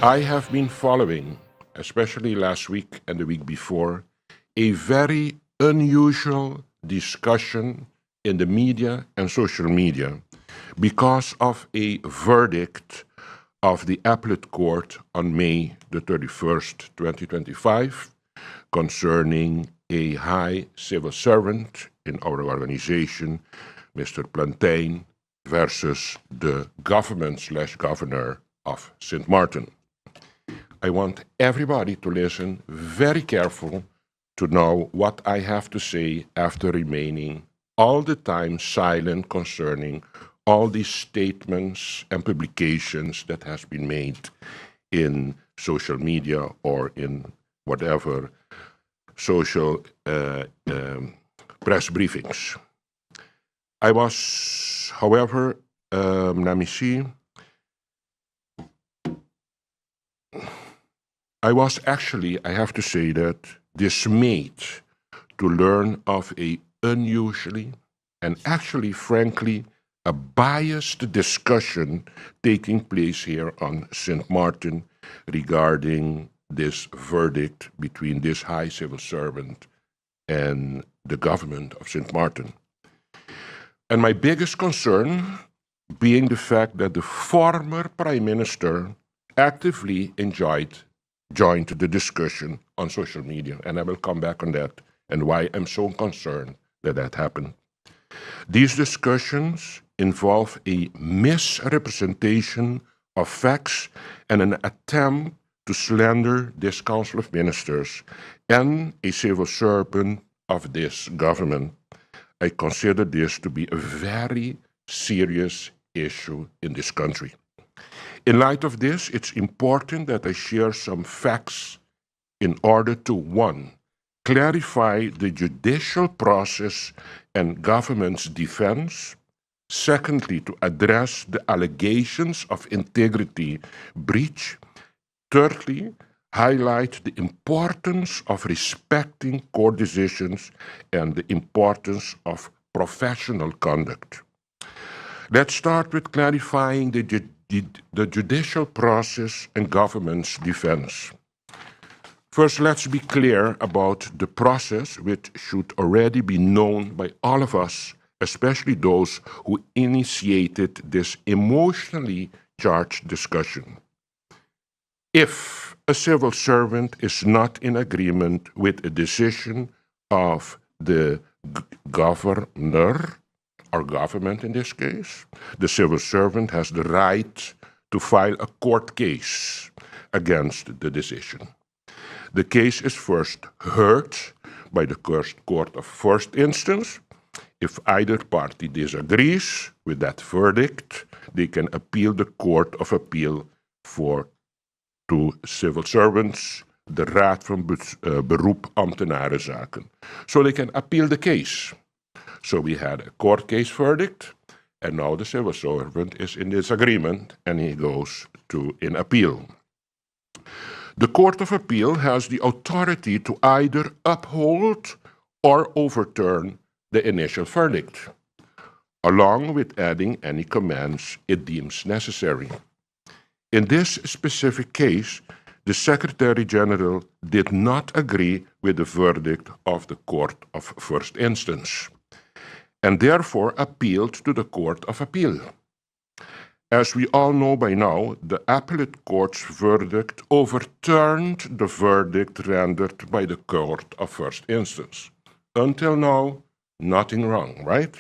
I have been following, especially last week and the week before, a very unusual discussion in the media and social media because of a verdict of the appellate court on May the 31st, 2025, concerning a high civil servant in our organization, Mr. Plantain, versus the government/governor of St. Martin. I want everybody to listen very careful to know what I have to say after remaining all the time silent concerning all these statements and publications that has been made in social media or in whatever social press briefings. I was, however, let me see, I was actually, I have to say that, dismayed to learn of a unusually and actually, frankly, a biased discussion taking place here on St. Martin regarding this verdict between this high civil servant and the government of St. Martin. And my biggest concern being the fact that the former Prime Minister actively joined the discussion on social media. And I will come back on that and why I'm so concerned that that happened. These discussions involve a misrepresentation of facts and an attempt to slander this Council of Ministers and a civil servant of this government. I consider this to be a very serious issue in this country. In light of this, it's important that I share some facts in order to, one, clarify the judicial process and government's defense. Secondly, to address the allegations of integrity breach. Thirdly, highlight the importance of respecting court decisions and the importance of professional conduct. Let's start with clarifying the judicial process and government's defense. First, let's be clear about the process, which should already be known by all of us, especially those who initiated this emotionally charged discussion. If a civil servant is not in agreement with a decision of the governor, or government in this case, the civil servant has the right to file a court case against the decision. The case is first heard by the court of first instance. If either party disagrees with that verdict, they can appeal the Court of Appeal to civil servants, de Raad van Beroep Ambtenarenzaken. So they can appeal the case. So we had a court case verdict, and now the civil servant is in disagreement, and he goes to an appeal. The Court of Appeal has the authority to either uphold or overturn the initial verdict, along with adding any comments it deems necessary. In this specific case, the Secretary General did not agree with the verdict of the Court of First Instance, and therefore appealed to the Court of Appeal. As we all know by now, the appellate court's verdict overturned the verdict rendered by the Court of First Instance. Until now, nothing wrong, right?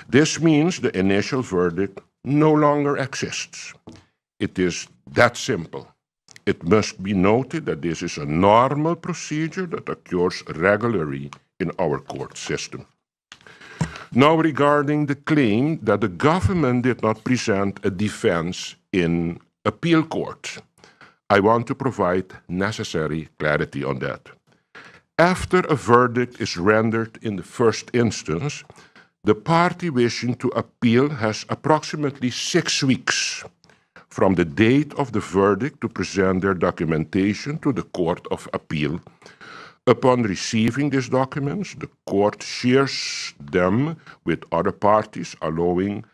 This means the initial verdict no longer exists. It is that simple. It must be noted that this is a normal procedure that occurs regularly in our court system. Now, regarding the claim that the government did not present a defense in appeal court, I want to provide necessary clarity on that. After a verdict is rendered in the first instance, the party wishing to appeal has approximately 6 weeks from the date of the verdict to present their documentation to the Court of Appeal. Upon receiving these documents, the court shares them with other parties, allowing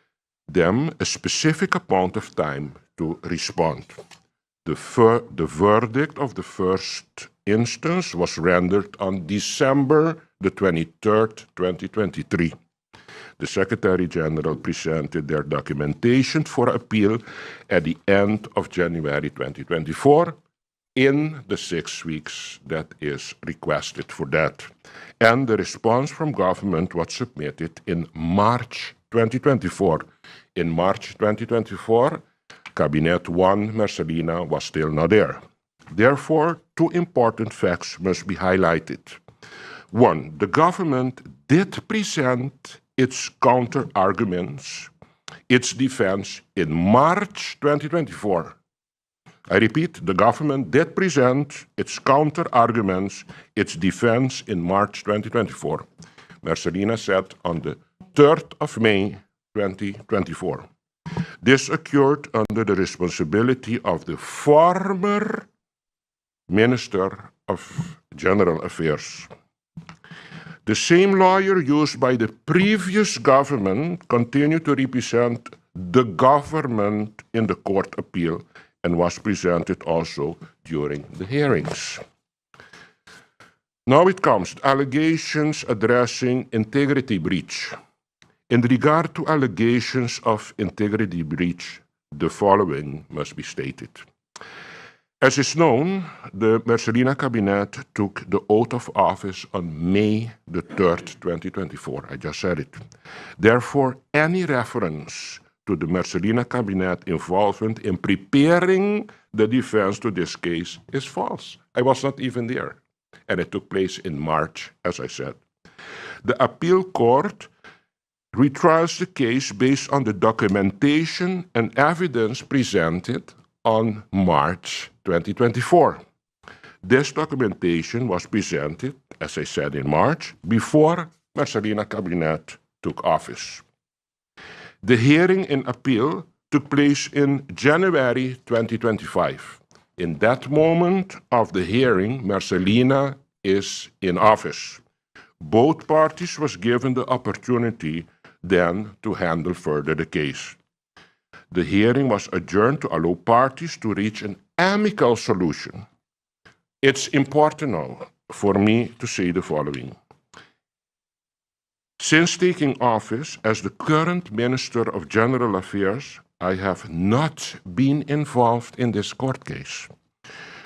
them a specific amount of time to respond. The verdict of the first instance was rendered on December the 23rd, 2023. The Secretary General presented their documentation for appeal at the end of January 2024 in the 6 weeks that is requested for that. And the response from government was submitted in March 2024. In March 2024, Cabinet 1, Marcelina, was still not there. Therefore, 2 important facts must be highlighted. 1, the government did present its counter-arguments, its defense in March 2024. I repeat, the government did present its counter-arguments, its defense in March 2024. Marcelina said on the 3rd of May 2024. This occurred under the responsibility of the former Minister of General Affairs. The same lawyer used by the previous government continued to represent the government in the court appeal and was presented also during the hearings. Now it comes to allegations addressing integrity breach. In regard to allegations of integrity breach, the following must be stated. As is known, the Marcelina Cabinet took the oath of office on May the 3rd, 2024. I just said it. Therefore, any reference to the Marcelina Cabinet involvement in preparing the defense to this case is false. I was not even there. And it took place in March, as I said. The appeal court retrials the case based on the documentation and evidence presented on March 2024. This documentation was presented, as I said, in March, before Marcelina Cabinet took office. The hearing in appeal took place in January 2025. In that moment of the hearing, Marcelina is in office. Both parties was given the opportunity then to handle further the case. The hearing was adjourned to allow parties to reach an amicable solution. It's important now for me to say the following. Since taking office as the current Minister of General Affairs, I have not been involved in this court case.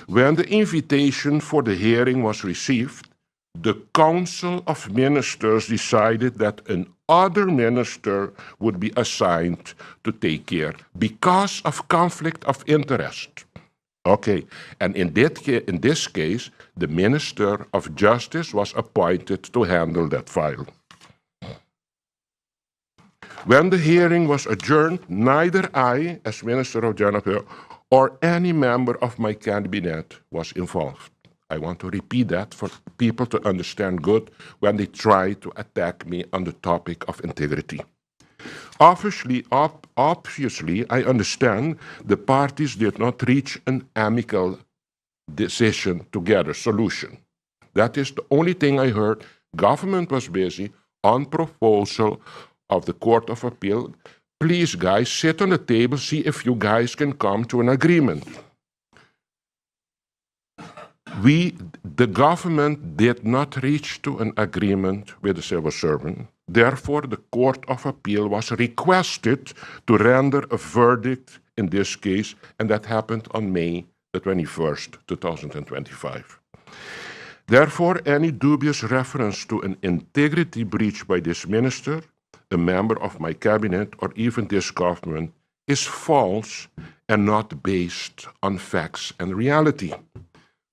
When the invitation for the hearing was received, the Council of Ministers decided that another minister would be assigned to take care because of conflict of interest. Okay, and in this case, the Minister of Justice was appointed to handle that file. When the hearing was adjourned, neither I, as Minister of General Affairs, or any member of my cabinet was involved. I want to repeat that for people to understand good when they try to attack me on the topic of integrity. Obviously, I understand the parties did not reach an amicable decision together, solution. That is the only thing I heard. Government was busy on proposal of the Court of Appeal. Please, guys, sit on the table, see if you guys can come to an agreement. The government did not reach to an agreement with the civil servant. Therefore, the Court of Appeal was requested to render a verdict in this case, and that happened on May the 21st, 2025. Therefore, any dubious reference to an integrity breach by this minister, a member of my cabinet, or even this government is false and not based on facts and reality.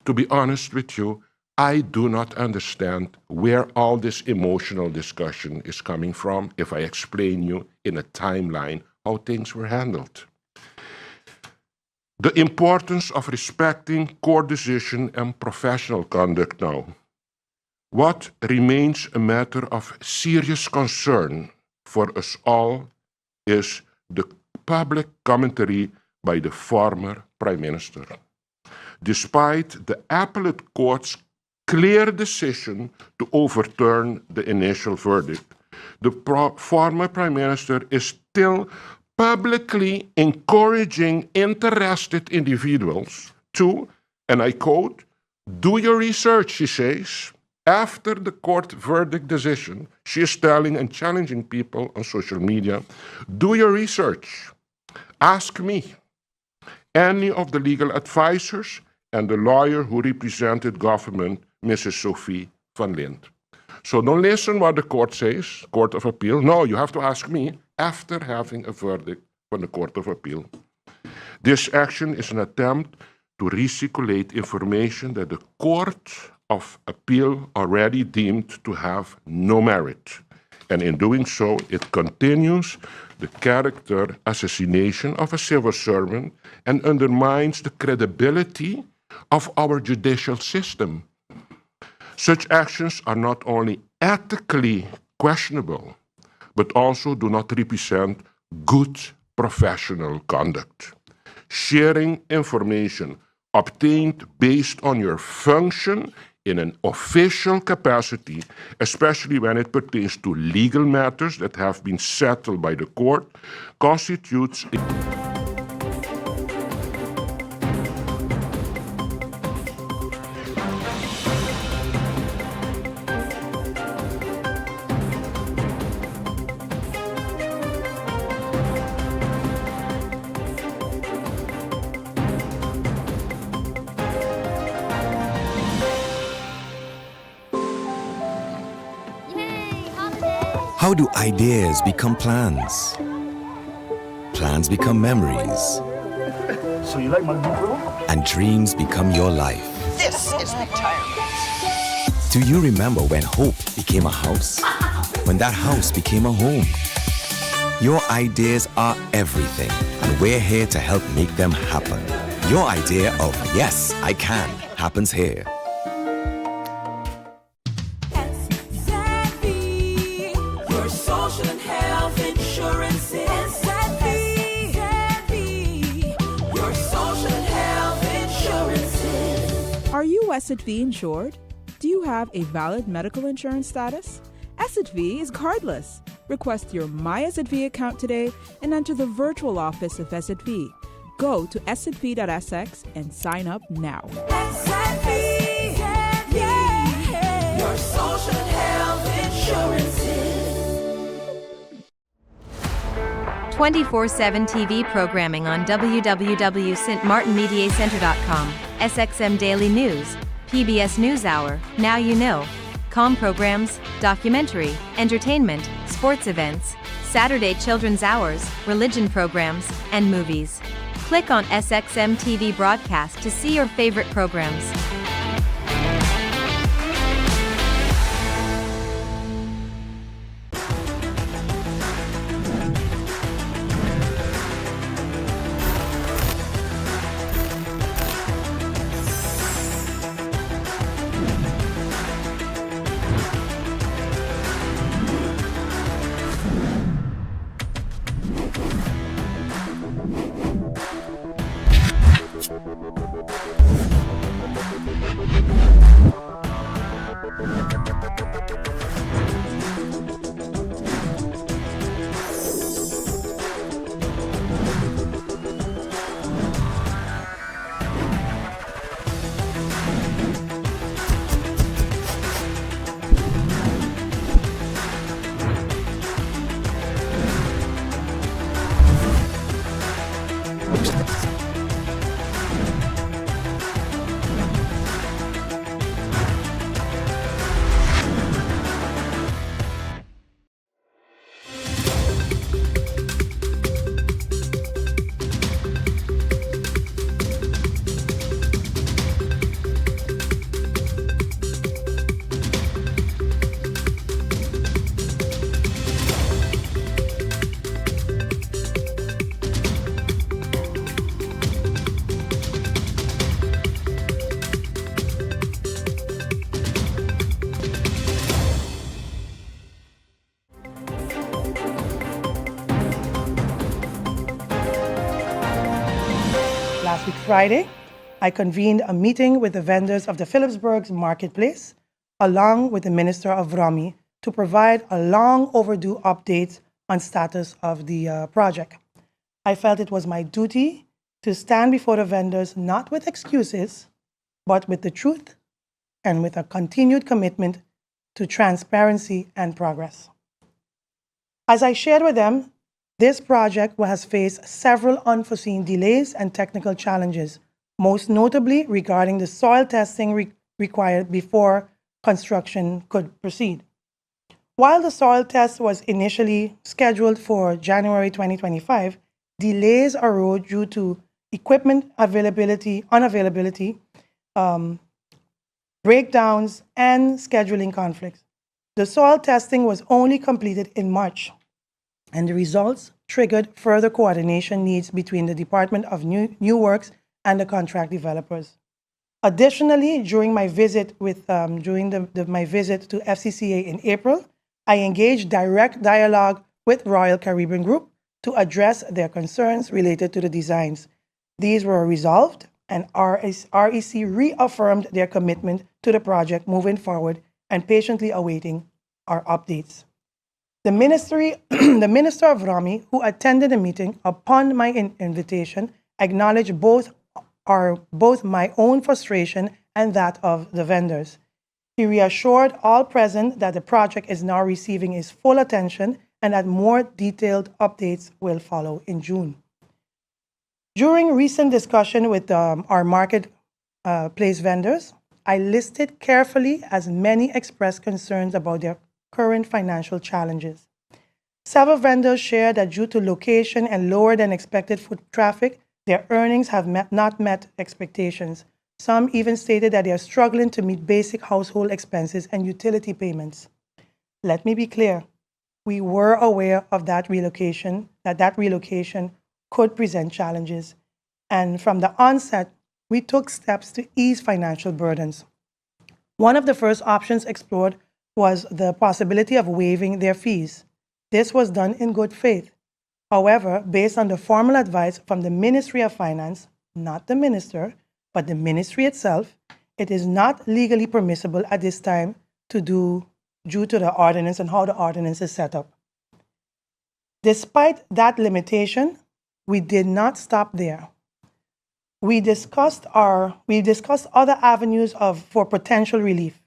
To be honest with you, I do not understand where all this emotional discussion is coming from if I explain you in a timeline how things were handled. The importance of respecting court decision and professional conduct now. What remains a matter of serious concern for us all is the public commentary by the former Prime Minister. Despite the appellate court's clear decision to overturn the initial verdict, the former Prime Minister is still publicly encouraging interested individuals to, and I quote, do your research, she says. After the court verdict decision, she is telling and challenging people on social media, do your research. Ask me, any of the legal advisors, and the lawyer who represented government, Mrs. Sophie van Lint. So don't listen what the court says, Court of Appeal. No, you have to ask me after having a verdict from the Court of Appeal. This action is an attempt to recirculate information that the Court of Appeal already deemed to have no merit. And in doing so, it continues the character assassination of a civil servant and undermines the credibility of our judicial system. Such actions are not only ethically questionable, but also do not represent good professional conduct. Sharing information obtained based on your function in an official capacity, especially when it pertains to legal matters that have been settled by the court, constitutes How do ideas become plans? Plans become memories. So you like my new girl? And dreams become your life. This is retirement. Do you remember when hope became a house? When that house became a home? Your ideas are everything, and we're here to help make them happen. Your idea of yes, I can happens here. Are you SXM insured? Do you have a valid medical insurance status? SXM is cardless. Request your My SXM account today and enter the virtual office of SXM. Go to sxv.sx and sign up now. SXM, yeah. Your social and health insurances. 24/7 TV programming on www.stmartinmediacenter.com, SXM Daily News, PBS NewsHour, Now You Know, Com programs, documentary, entertainment, sports events, Saturday children's hours, religion programs, and movies. Click on SXM TV broadcast to see your favorite programs. Last week, Friday, I convened a meeting with the vendors of the Phillipsburg Marketplace, along with the Minister of Romy, to provide a long overdue update on status of the project. I felt it was my duty to stand before the vendors not with excuses, but with the truth and with a continued commitment to transparency and progress. As I shared with them, this project has faced several unforeseen delays and technical challenges, most notably regarding the soil testing required before construction could proceed. While the soil test was initially scheduled for January 2025, delays arose due to equipment unavailability, breakdowns, and scheduling conflicts. The soil testing was only completed in March, and the results triggered further coordination needs between the Department of New Works and the contract developers. Additionally, during my visit my visit to FCCA in April, I engaged direct dialogue with Royal Caribbean Group to address their concerns related to the designs. These were resolved, and REC reaffirmed their commitment to the project moving forward and patiently awaiting our updates. The Minister of Rami, who attended the meeting upon my invitation, acknowledged both my own frustration and that of the vendors. He reassured all present that the project is now receiving his full attention and that more detailed updates will follow in June. During recent discussion with our marketplace vendors, I listed carefully as many expressed concerns about their current financial challenges. Several vendors shared that due to location and lower than expected foot traffic, their earnings have not met expectations. Some even stated that they are struggling to meet basic household expenses and utility payments. Let me be clear. We were aware of that relocation could present challenges. And from the onset, we took steps to ease financial burdens. One of the first options explored was the possibility of waiving their fees. This was done in good faith. However, based on the formal advice from the Ministry of Finance, not the minister, but the ministry itself, it is not legally permissible at this time to do due to the ordinance and how the ordinance is set up. Despite that limitation, we did not stop there. We discussed other avenues for potential relief,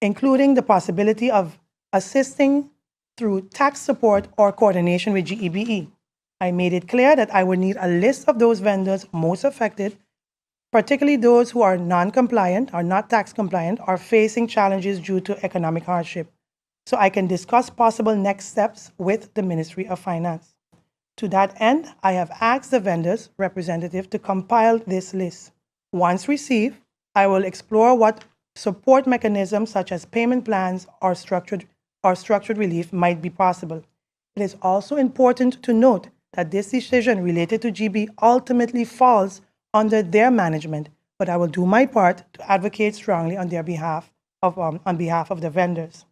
including the possibility of assisting through tax support or coordination with GEBE. I made it clear that I would need a list of those vendors most affected, particularly those who are non-compliant or not tax compliant or facing challenges due to economic hardship, so I can discuss possible next steps with the Ministry of Finance. To that end, I have asked the vendors' representative to compile this list. Once received, I will explore what support mechanisms such as payment plans or structured relief might be possible. It is also important to note that this decision related to GB ultimately falls under their management, but I will do my part to advocate strongly on behalf of the vendors.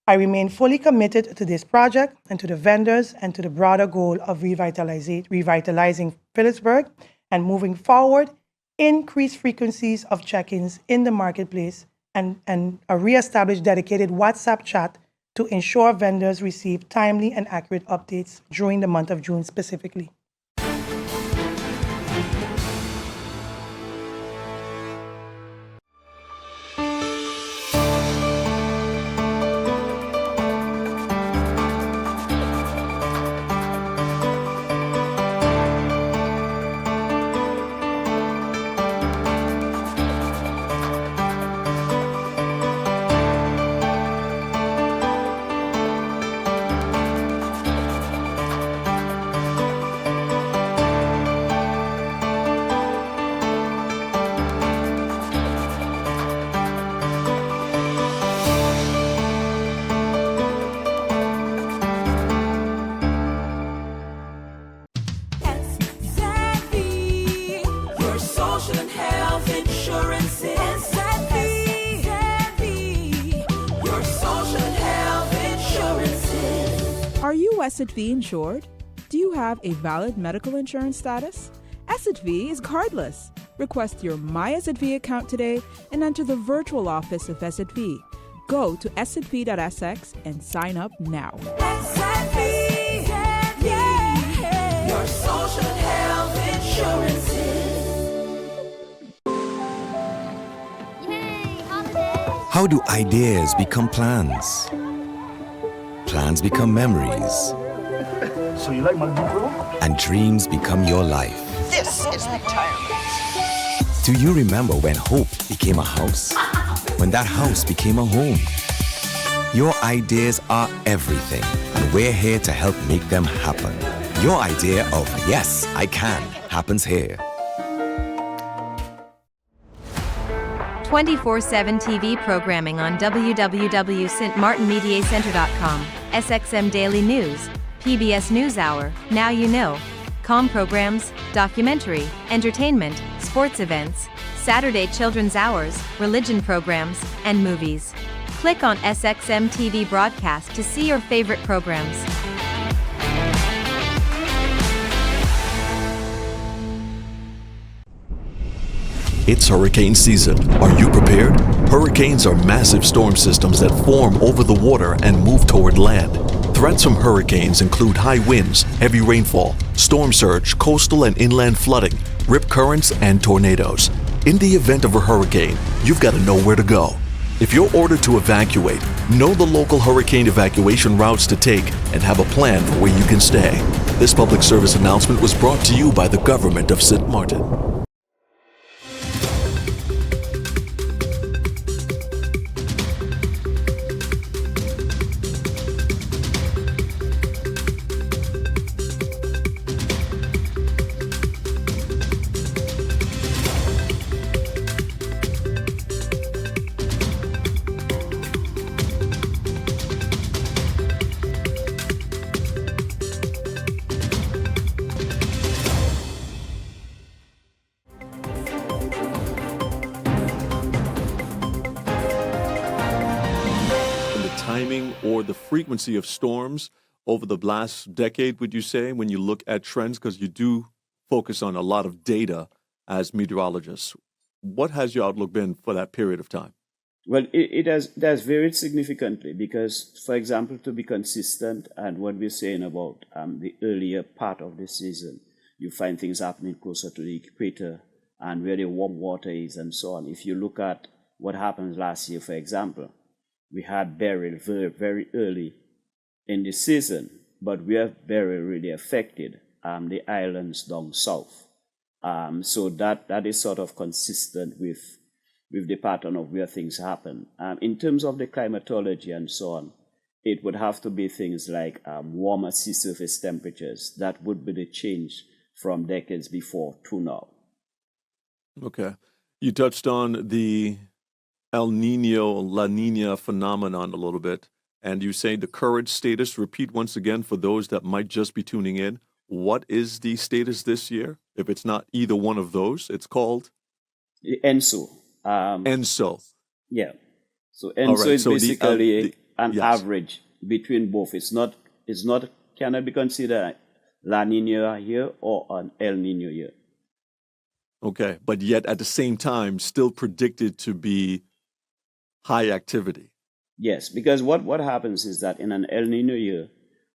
I remain fully committed to this project and to the vendors and to the broader goal of revitalizing Phillipsburg and moving forward, increased frequencies of check-ins in the marketplace and a re-established dedicated WhatsApp chat to ensure vendors receive timely and accurate updates during the month of June specifically. Are you SXV insured? Do you have a valid medical insurance status? SXV is cardless. Request your My SXV account today and enter the virtual office of SXV. Go to sxv.sx and sign up now. SXV, yeah, your social How do ideas become plans? Plans become memories, So you like my new girl? and dreams become your life. This is retirement. Do you remember when hope became a house? When that house became a home? Your ideas are everything, and we're here to help make them happen. Your idea of yes, I can happens here. 24/7 TV programming on www.stmartinmediacenter.com, SXM Daily News, PBS NewsHour, Now You Know, Com programs, documentary, entertainment, sports events, Saturday children's hours, religion programs, and movies. Click on SXM TV broadcast to see your favorite programs. It's hurricane season. Are you prepared? Hurricanes are massive storm systems that form over the water and move toward land. Threats from hurricanes include high winds, heavy rainfall, storm surge, coastal and inland flooding, rip currents, and tornadoes. In the event of a hurricane, you've got to know where to go. If you're ordered to evacuate, know the local hurricane evacuation routes to take and have a plan for where you can stay. This public service announcement was brought to you by the government of St. Martin. Timing or the frequency of storms over the last decade, would you say, when you look at trends? Because you do focus on a lot of data as meteorologists. What has your outlook been for that period of time? Well, it has varied significantly because, for example, to be consistent and what we're saying about the earlier part of the season, you find things happening closer to the equator and where the warm water is and so on. If you look at what happened last year, for example, we had Beryl very, very early in the season, but we have Beryl really affected the islands down south. So that is sort of consistent with the pattern of where things happen. In terms of the climatology and so on, it would have to be things like warmer sea surface temperatures. That would be the change from decades before to now. Okay. You touched on the El Nino, La Nina phenomenon a little bit, and you say the current status. Repeat once again for those that might just be tuning in. What is the status this year? If it's not either one of those, it's called? ENSO. ENSO. Yeah. So ENSO is so basically an yes. average between both. It's not cannot be considered La Nina year or an El Nino year. Okay, but yet at the same time, still predicted to be high activity. Yes, because what happens is that in an El Nino year,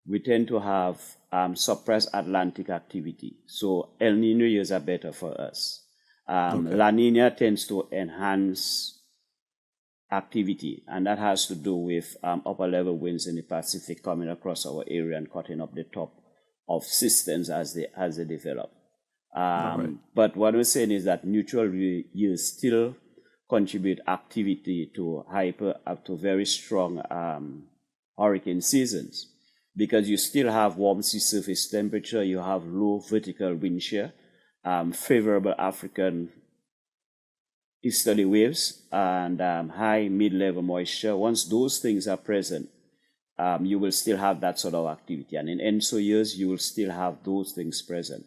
we tend to have suppressed Atlantic activity. So El Nino years are better for us. Okay. La Nina tends to enhance activity, and that has to do with upper level winds in the Pacific coming across our area and cutting up the top of systems as they develop. Right. But what we're saying is that neutral years still contribute activity to very strong hurricane seasons, because you still have warm sea surface temperature, you have low vertical wind shear, favorable African easterly waves, and high mid-level moisture. Once those things are present, you will still have that sort of activity. And in ENSO years, you will still have those things present.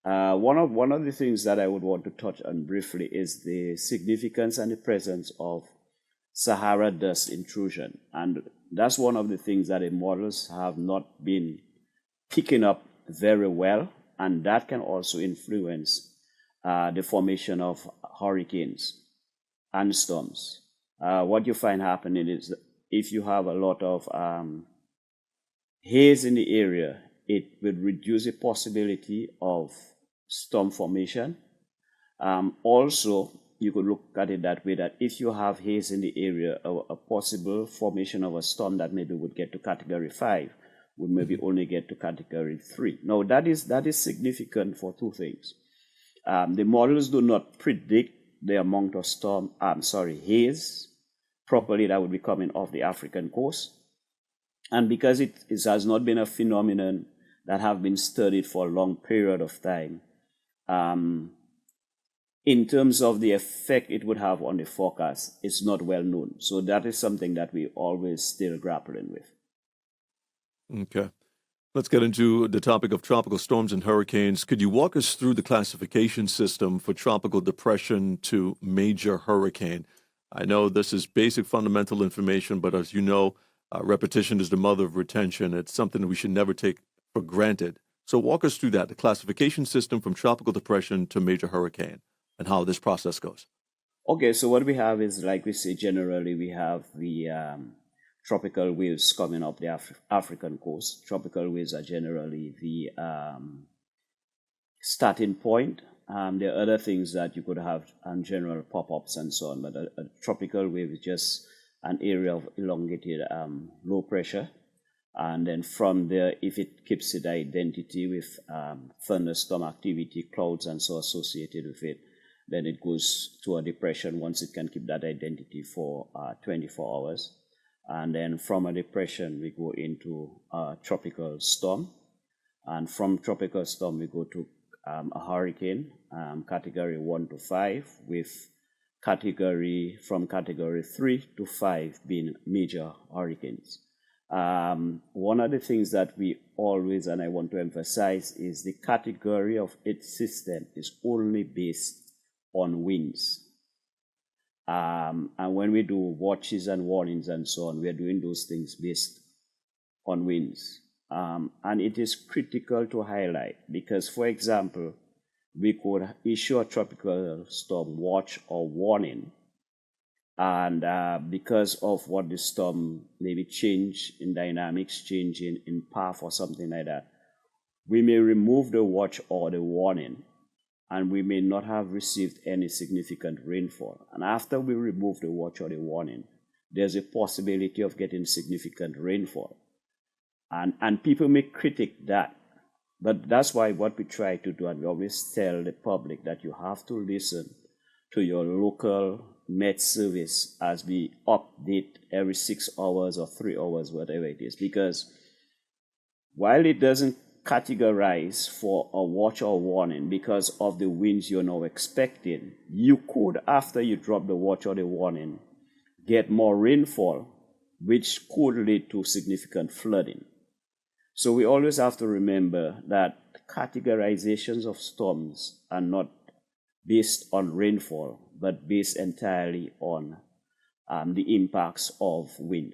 One of the things that I would want to touch on briefly is the significance and the presence of Sahara dust intrusion. And that's one of the things that the models have not been picking up very well, and that can also influence the formation of hurricanes and storms. What you find happening is if you have a lot of haze in the area, it will reduce the possibility of storm formation. Also, you could look at it that way, that if you have haze in the area, a possible formation of a storm that maybe would get to category 5 would maybe only get to category 3. Now, that is significant for two things. The models do not predict the amount of haze properly that would be coming off the African coast. And because it has not been a phenomenon that have been studied for a long period of time, in terms of the effect it would have on the forecast, it's not well known. So that is something that we always still grappling with. Okay. Let's get into the topic of tropical storms and hurricanes. Could you walk us through the classification system for tropical depression to major hurricane? I know this is basic fundamental information, but as you know, repetition is the mother of retention. It's something that we should never take for granted. So walk us through that, the classification system from tropical depression to major hurricane, and how this process goes. Okay, so what we have is, like we say, generally we have the tropical waves coming up the African coast. Tropical waves are generally the starting point. There are other things that you could have general pop-ups and so on, but a tropical wave is just an area of elongated low pressure. And then from there, if it keeps its identity with thunderstorm activity, clouds and so associated with it, then it goes to a depression once it can keep that identity for 24 hours. And then from a depression, we go into a tropical storm. And from tropical storm, we go to a hurricane, category 1 to 5, with from category 3 to 5 being major hurricanes. One of the things that we always, and I want to emphasize, is the category of its system is only based on winds. And when we do watches and warnings and so on, we are doing those things based on winds. And it is critical to highlight because, for example, we could issue a tropical storm watch or warning, and because of what the storm maybe change in dynamics, change in path or something like that, we may remove the watch or the warning, and we may not have received any significant rainfall. And after we remove the watch or the warning, there's a possibility of getting significant rainfall. And people may critique that, but that's why what we try to do, and we always tell the public that you have to listen to your local Met service as we update every 6 hours or 3 hours, whatever it is, because while it doesn't categorize for a watch or warning because of the winds you're now expecting, you could, after you drop the watch or the warning, get more rainfall, which could lead to significant flooding. So we always have to remember that categorizations of storms are not based on rainfall, but based entirely on the impacts of wind.